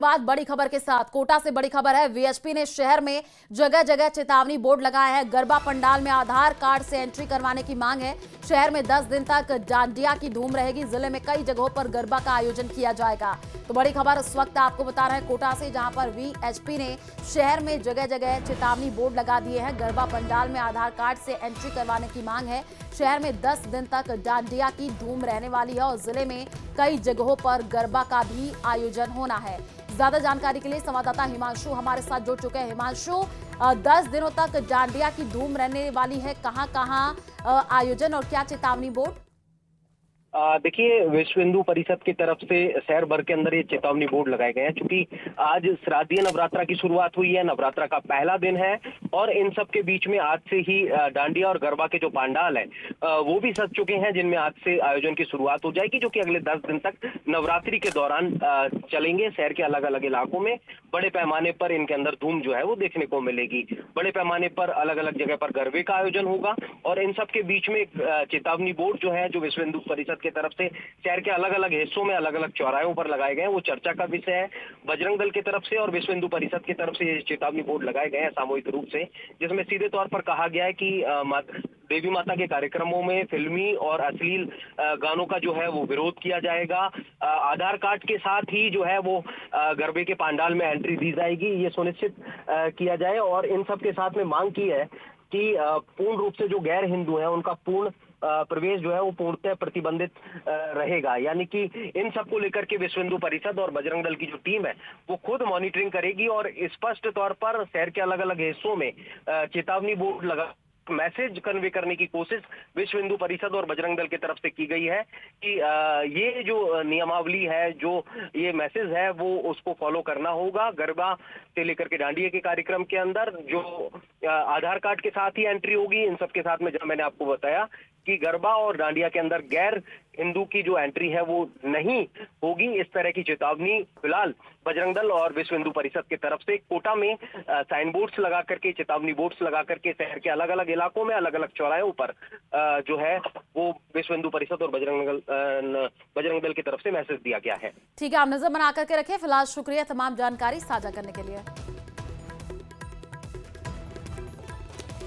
बाद बड़ी खबर के साथ कोटा से बड़ी खबर है। वीएचपी ने शहर में जगह जगह चेतावनी बोर्ड लगाया है। गरबा पंडाल में आधार कार्ड से एंट्री करवाने की मांग है। शहर में 10 दिन तक डांडिया की धूम रहेगी। जिले में कई जगहों पर गरबा का आयोजन किया जाएगा। तो बड़ी खबर इस वक्त आपको बता रहे हैं कोटा से, जहां पर वीएचपी ने शहर में जगह जगह चेतावनी बोर्ड लगा दिए हैं। गरबा पंडाल में आधार कार्ड से एंट्री करवाने की मांग है। शहर में 10 दिन तक डांडिया की धूम रहने वाली है और जिले में कई जगहों पर गरबा का भी आयोजन होना है। ज्यादा जानकारी के लिए संवाददाता हिमांशु हमारे साथ जुड़ चुके हैं। हिमांशु, 10 दिनों तक डांडिया की धूम रहने वाली है, कहां कहां आयोजन और क्या चेतावनी बोर्ड? देखिए, विश्व हिंदू परिषद की तरफ से शहर भर के अंदर ये चेतावनी बोर्ड लगाए गए हैं, क्योंकि आज श्राद्धीय नवरात्रा की शुरुआत हुई है। नवरात्रा का पहला दिन है और इन सब के बीच में आज से ही डांडिया और गरबा के जो पंडाल है वो भी सज चुके हैं, जिनमें आज से आयोजन की शुरुआत हो जाएगी, जो कि अगले 10 दिन तक नवरात्रि के दौरान चलेंगे। शहर के अलग अलग इलाकों में बड़े पैमाने पर इनके अंदर धूम जो है वो देखने को मिलेगी। बड़े पैमाने पर अलग अलग जगह पर गरबे का आयोजन होगा और इन सब के बीच में चेतावनी बोर्ड जो है, जो विश्व हिंदू परिषद की तरफ से शहर के अलग अलग हिस्सों में अलग अलग चौराहों पर लगाए गए हैं, वो चर्चा का विषय है। बजरंग दल की तरफ से और विश्व हिंदू परिषद की तरफ से ये चेतावनी बोर्ड लगाए गए हैं सामूहिक रूप से, जिसमें सीधे तौर पर कहा गया है कि देवी माता के कार्यक्रमों में फिल्मी और अश्लील गानों का जो है वो विरोध किया जाएगा। आधार कार्ड के साथ ही जो है वो गरबे के पंडाल में एंट्री दी जाएगी, ये सुनिश्चित किया जाए। और इन सब के साथ में मांग की है कि पूर्ण रूप से जो गैर हिंदू हैं उनका पूर्ण प्रवेश जो है वो पूर्णतः प्रतिबंधित रहेगा। यानी कि इन सबको लेकर के विश्व हिंदू परिषद और बजरंग दल की जो टीम है वो खुद मॉनिटरिंग करेगी और स्पष्ट तौर पर शहर के अलग अलग हिस्सों में चेतावनी बोर्ड लगा मैसेज कन्वे करने की कोशिश विश्व हिंदू परिषद और बजरंग दल की तरफ से की गई है कि ये जो नियमावली है, जो ये मैसेज है, वो उसको फॉलो करना होगा। गरबा से लेकर के डांडिया के कार्यक्रम के अंदर जो आधार कार्ड के साथ ही एंट्री होगी, इन सब के साथ में, जब मैंने आपको बताया कि गरबा और डांडिया के अंदर गैर हिंदू की जो एंट्री है वो नहीं होगी। इस तरह की चेतावनी फिलहाल बजरंग दल और विश्व हिंदू परिषद की तरफ से कोटा में साइन बोर्ड्स लगा करके, चेतावनी बोर्ड्स लगा करके शहर के अलग अलग इलाकों में अलग अलग चौराहों पर जो है वो विश्व हिंदू परिषद और बजरंग दल की तरफ से मैसेज दिया गया है। ठीक है, आप नजर बना करके रखिए। फिलहाल शुक्रिया तमाम जानकारी साझा करने के लिए।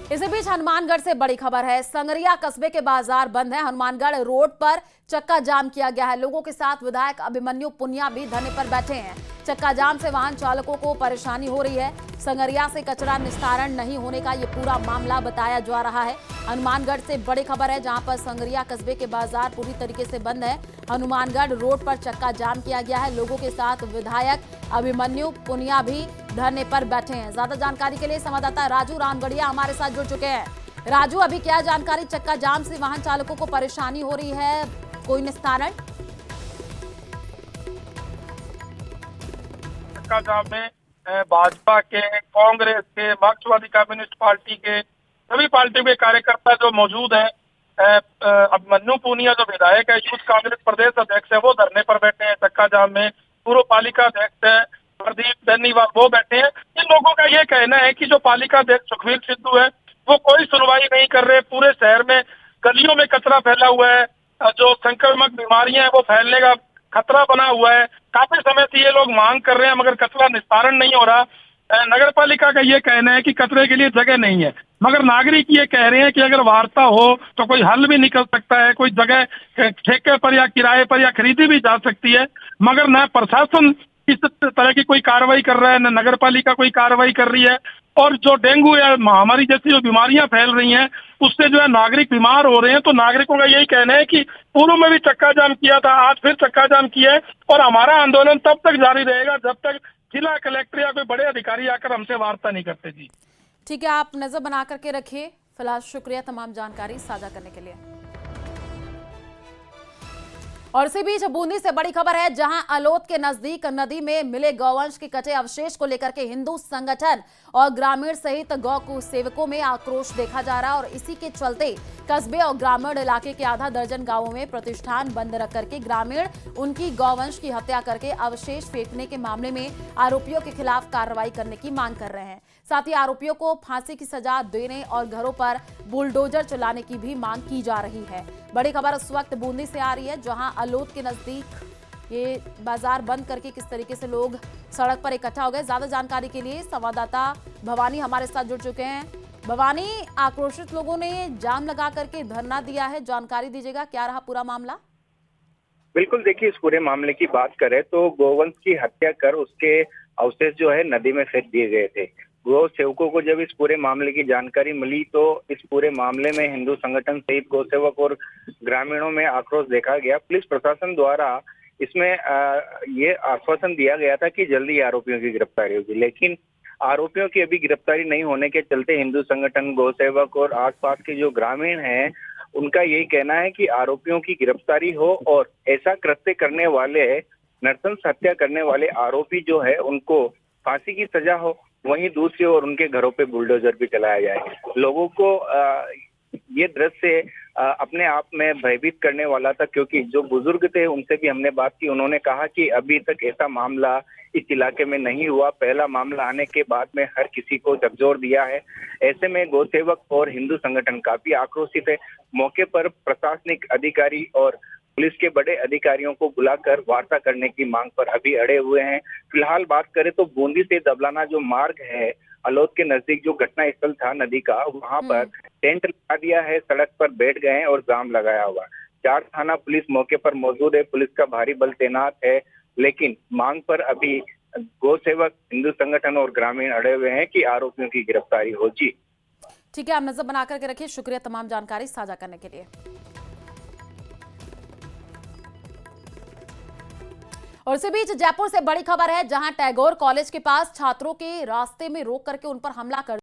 इसी बीच हनुमानगढ़ से बड़ी खबर है। संगरिया कस्बे के बाजार बंद है। हनुमानगढ़ रोड पर चक्का जाम किया गया है। लोगों के साथ विधायक अभिमन्यु पुनिया भी धरने पर बैठे हैं। चक्का जाम से वाहन चालकों को परेशानी हो रही है। संगरिया से कचरा निस्तारण नहीं होने का ये पूरा मामला बताया जा रहा है। हनुमानगढ़ से बड़ी खबर है, जहां पर संगरिया कस्बे के बाजार पूरी तरीके से बंद है। हनुमानगढ़ रोड पर चक्का जाम किया गया है। लोगों के साथ विधायक अभिमन्यु पुनिया भी धरने पर बैठे हैं। ज्यादा जानकारी के लिए संवाददाता राजू रामगढ़िया हमारे साथ जुड़ चुके हैं। राजू, अभी क्या जानकारी? चक्का जाम से वाहन चालकों को परेशानी हो रही है, कोई निस्तारण? चक्का जाम में भाजपा के, कांग्रेस के, मार्क्सवादी कम्युनिस्ट पार्टी के, सभी पार्टियों के कार्यकर्ता जो मौजूद है। अभिमन्यु पुनिया जो विधायक है, यूथ कांग्रेस प्रदेश अध्यक्ष है, वो धरने पर बैठे हैं चक्का जाम में। पूर्व पालिका अध्यक्ष है प्रदीप बेनीवाल, वो बैठे हैं। इन लोगों का ये कहना है कि जो पालिका अध्यक्ष सुखवीर सिद्धू है वो कोई सुनवाई नहीं कर रहे। पूरे शहर में गलियों में कचरा फैला हुआ है, जो संक्रामक बीमारियां हैं वो फैलने का खतरा बना हुआ है। काफी समय से ये लोग मांग कर रहे हैं मगर कचरा निस्तारण नहीं हो रहा। नगर पालिका का ये कहना है कि कचरे के लिए जगह नहीं है, मगर नागरिक ये कह रहे हैं कि अगर वार्ता हो तो कोई हल भी निकल सकता है, कोई जगह ठेके पर या किराए पर या खरीदी भी जा सकती है। मगर न प्रशासन इस तरह की कोई कार्रवाई कर रहा है, न नगर पालिका कोई कार्रवाई कर रही है। और जो डेंगू या महामारी जैसी जो बीमारियां फैल रही हैं उससे जो है नागरिक बीमार हो रहे हैं। तो नागरिकों का यही कहना है कि पूर्व में भी चक्का जाम किया था, आज फिर चक्का जाम किया है और हमारा आंदोलन तब तक जारी रहेगा जब तक जिला कलेक्टर या कोई बड़े अधिकारी आकर हमसे वार्ता नहीं करते। जी ठीक है, आप नजर बना करके रखिए। फिलहाल शुक्रिया तमाम जानकारी साझा करने के लिए। और इसी बीच बूंदी से बड़ी खबर है, जहां अलोत के नजदीक नदी में मिले गौवंश के कटे अवशेष को लेकर के हिंदू संगठन और ग्रामीण सहित गौ सेवकों में आक्रोश देखा जा रहा है। और इसी के चलते कस्बे और ग्रामीण इलाके के आधा दर्जन गांवों में प्रतिष्ठान बंद रख करके ग्रामीण उनकी गौवंश की हत्या करके अवशेष फेंकने के मामले में आरोपियों के खिलाफ कार्रवाई करने की मांग कर रहे हैं। साथ ही आरोपियों को फांसी की सजा देने और घरों पर बुलडोजर चलाने की भी मांग की जा रही है। बड़ी खबर इस वक्त बूंदी से आ रही है, जहां अलोत के नजदीक ये बाजार बंद करके किस तरीके से लोग सड़क पर इकट्ठा हो गए। ज्यादा जानकारी के लिए संवाददाता भवानी हमारे साथ जुड़ चुके हैं। भवानी, आक्रोशित लोगों ने जाम लगा करके धरना दिया है, जानकारी दीजिएगा क्या रहा पूरा मामला? बिल्कुल, देखिए इस पूरे मामले की बात करें तो गोवंश की हत्या कर उसके अवशेष जो है नदी में फेंक दिए गए थे। गौ सेवकों को जब इस पूरे मामले की जानकारी मिली तो इस पूरे मामले में हिंदू संगठन सहित गौ सेवक और ग्रामीणों में आक्रोश देखा गया। पुलिस प्रशासन द्वारा इसमें ये आश्वासन दिया गया था कि जल्दी आरोपियों की गिरफ्तारी होगी, लेकिन आरोपियों की अभी गिरफ्तारी नहीं होने के चलते हिंदू संगठन, गौ सेवक और आसपास के जो ग्रामीण हैं उनका यही कहना है कि आरोपियों की गिरफ्तारी हो और ऐसा कृत्य करने वाले, नरसंस हत्या करने वाले आरोपी जो है उनको फांसी की सजा हो। वहीं दूसरी ओर उनके घरों पे बुलडोजर भी चलाया जाए। लोगों को ये दृश्य अपने आप में भयभीत करने वाला था, क्योंकि जो बुजुर्ग थे उनसे भी हमने बात की। उन्होंने कहा कि अभी तक ऐसा मामला इस इलाके में नहीं हुआ। पहला मामला आने के बाद में हर किसी को झकझोर दिया है। ऐसे में गौ सेवक और हिंदू संगठन काफी आक्रोशित है। मौके पर प्रशासनिक अधिकारी और पुलिस के बड़े अधिकारियों को बुलाकर वार्ता करने की मांग पर अभी अड़े हुए हैं। फिलहाल बात करें तो बूंदी से दबलाना जो मार्ग है, अलोद के नजदीक जो घटना स्थल था नदी का, वहां पर टेंट लगा दिया है, सड़क पर बैठ गए हैं और जाम लगाया हुआ। 4 थाना पुलिस मौके पर मौजूद है, पुलिस का भारी बल तैनात है, लेकिन मांग पर अभी गौ सेवक, हिंदू संगठन और ग्रामीण अड़े हुए हैं कि आरोपियों की गिरफ्तारी हो। जी ठीक है, आप नजर बना करके रखिए। शुक्रिया तमाम जानकारी साझा करने के लिए। और इसी बीच जयपुर से बड़ी खबर है, जहां टैगोर कॉलेज के पास छात्रों के रास्ते में रोक करके उन पर हमला कर